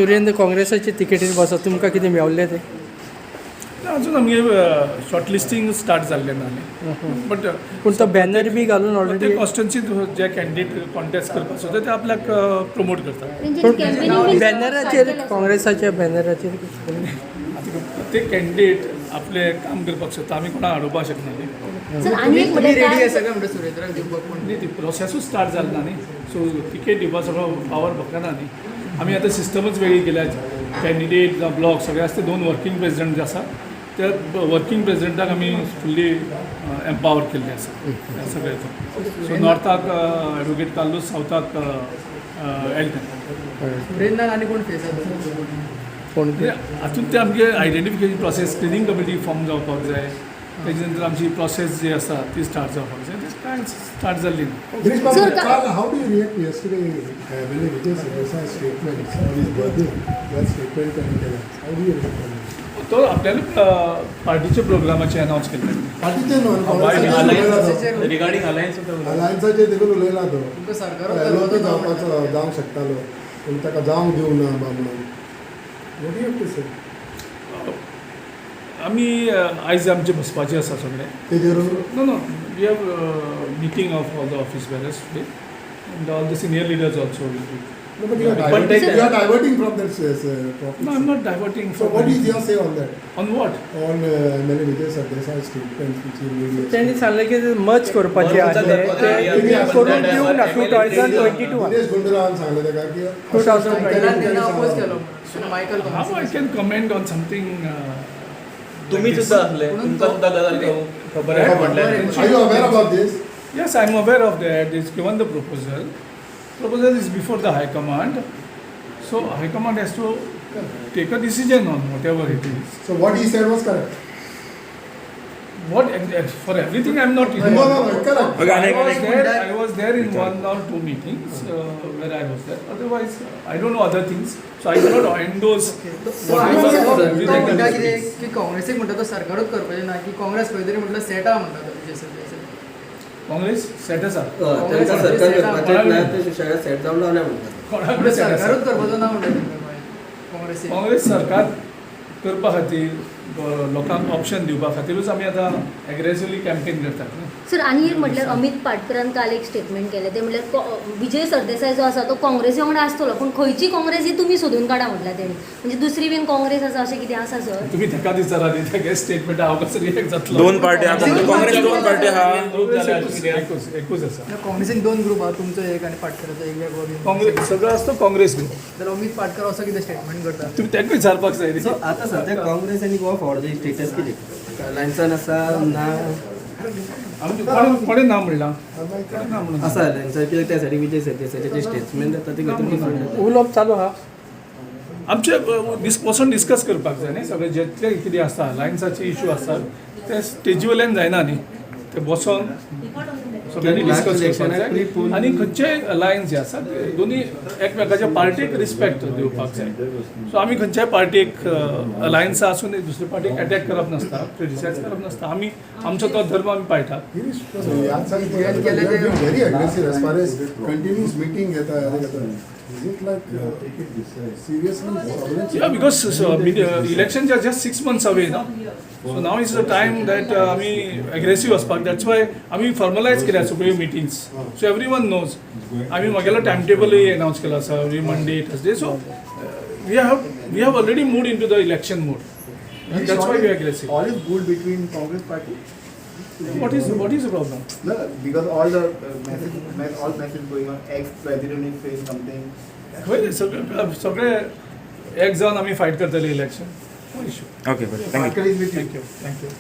सुरेंद्र काँग्रेसाची तिकेटीर बसत तुमकां कितें मेवल्लें तें अजून आमगे शॉर्टलिस्टिंग स्टार्ट जाल्लें ना न्ही बट पूण तो बॅनर बी घालून ऑलरेडी ते कॉन्स्टिट्युन्सींत जे कॅन्डिडेट कॉन्टेस्ट करपाक सोदता ते आपल्याक प्रमोट करतात पूण बॅनराचेर काँग्रेसाच्या बॅनराचेर ते कॅन्डिडेट आपले काम करपाक सोदता आमी कोणाक आडोवपाक शकना न्ही सर आनी एक रेडी आसा काय म्हणटा सुरेंद्राक दिवपाक पूण न्ही ती प्रोसेसूच स्टार्ट जाली ना न्ही सो तिकेट दिवपाक सगळो पावर बघना न्ही आमी आतां सिस्टमच वेगळी केल्या कॅन्डिडेट जावं ब्लॉक सगळे आसा ते 2 वर्कींग प्रेसिडेंट जे आसा त्या वर्कींग प्रेसिडेंटाक आमी फुल्ली एम्पावर केल्ले आसा सगळे सो नॉर्थाक एडवोकेट कार्लोस सावथाक सुरेंद्राक आनी कोण फेस जाता कोण हातूंत ते आमगे identification process screening committee form जावपाक जाय तेजे नंतर आमची प्रोसेस जी आसा ती स्टार्ट जावपाक जाय ती कांय स्टार्ट जाल्ली ना Girish Chodankar, how do you react yesterday when Vijai said statement on his birthday? That statement and how do you react on it? तो आपल्याला पार्टीच्या प्रोग्रामाचे अनाउन्स केले पार्टीचे रिगार्डिंग अलायन्स अलायन्साचे देखून उलयला तो तुमकां सरकाराक जावपाचो जावंक शकतालो पूण ताका जावंक दिवं ना म्हणून What do you have to say? आमी आयज आमचे बसपाचे आसा सगळे तेजेर no no we have meeting of all the office bearers today and all the senior leaders also will be No, but you are diverting from that topic. No, I'm not diverting So from what is your say on that? On what? On MLA Vijay Sardesai statements which he made. त्यांनी सांगलें की merge करपाचें आसलें ते करून दिवंक ना 2022 दिनेश गुंडूरावान सांगलें ताका की 2022 अपोज केलो Michael How I can comment on something तुम्ही सुद्धा असले तुमचा सुद्धा गजाल खबर आहे म्हटलं Are you aware about this? Yes, I'm aware of that. It's given the proposal. Proposal is before the High Command. So High Command has to take a decision on whatever it is. So what he said was correct. What for everything I'm not. No, correct. I was there in 1 or 2 meetings where I was there. Otherwise, I don't know other things. So I cannot endorse everything that is speaks. की काँग्रेसीक म्हणटा तो सरकारूच करपाचें ना की काँग्रेस खंय तरी म्हटलं सेटा म्हणटा तो Vijay Sardesai Congress set us up. त्यांचा सरकार करपाचें ना ते सुशेगाद सेट जावन रावले म्हणटात कोणाकडे set us up? सरकारूच करपाचो ना म्हणटा काँग्रेसीक काँग्रेस सरकार करपा खातीर लोकांक ऑप्शन दिवपा खातीरूच आमी आतां एग्रेसिवली कॅम्पेन करतात न्ही. सर आनी एक म्हटल्यार अमित पाटकरान काल एक स्टेटमेंट केलें ते म्हटल्यार विजय सरदेसाय जो आसा तो काँग्रेसी वांगडा आसतलो पूण खंयची काँग्रेस ही तुमी सोदून काडा म्हटल्यार तेणी म्हणजे दुसरी बीन काँग्रेस आसा अशें कितें आसा सर तुमी ताका विचारा न्ही तेगे स्टेटमेंट हांव कसो रिएक्ट जातलो. दोन पार्टी आहा काँग्रेस दोन पार्टी आहा एकूच आसा काँग्रेसीक 2 ग्रुप आहा तुमचो एक आनी पाटकराचो एक वेगळो बी काँग्रेस सगळो आसतो काँग्रेस ग्रुप. जाल्यार अमित पाटकर असो कितें स्टेटमेंट करता तुमी ताका विचारपाक जाय न्ही. सो आता सध्या काँग्रेस आणि गोवा फॉर्डचे स्टेटस कितें अलायन्सान आसा ना आमचे कोणें ना म्हणलां ना म्हणून आसा अलायन्सान कित्याक त्या साठी विजय सरदेसायचे स्टेटमेंट जाता ते खातीर डिफरंट उलोवप चालू आहा आमचे बसून डिस्कस करपाक जाय न्ही सगळे जितले कितें आसा अलायन्साचे इशू आसात ते स्टेजी वयल्यान जायना न्ही ते बसून सगळ्यांनी डिस्कस करपाक जाय आनी खंयचेय अलायन्स जे आसात दोनी एकमेकाच्या पार्टीक रिस्पेक्ट दिवपाक जाय. सो आमी खंयच्याय पार्टीक अलायन्सा आसून दुसरे पार्टीक अटॅक करप नासता क्रिटिसायज करप नासता आमी आमचो तो धर्म आमी पाळटात. Girish, very aggressive as far as continuous meeting is it like seriously? Yeah, because elections are just 6 months away now. So now is the time that आमी aggressive वचपाक. That's why आमी formalize केल्या सगळ्यो meetings. So everyone knows. आमी म्हागेलो time टेबलूय announce केला आसा every Monday, Thursday. So we have already moved into the election mode. And that's why we are aggressive. All is good between Congress party. What is the problem? No, because all the message going on. Ex-president is saying something. Well, सगळे एक जावन आमी fight करतले election. No issue. Okay बरें thank you Parker is with you. Thank you.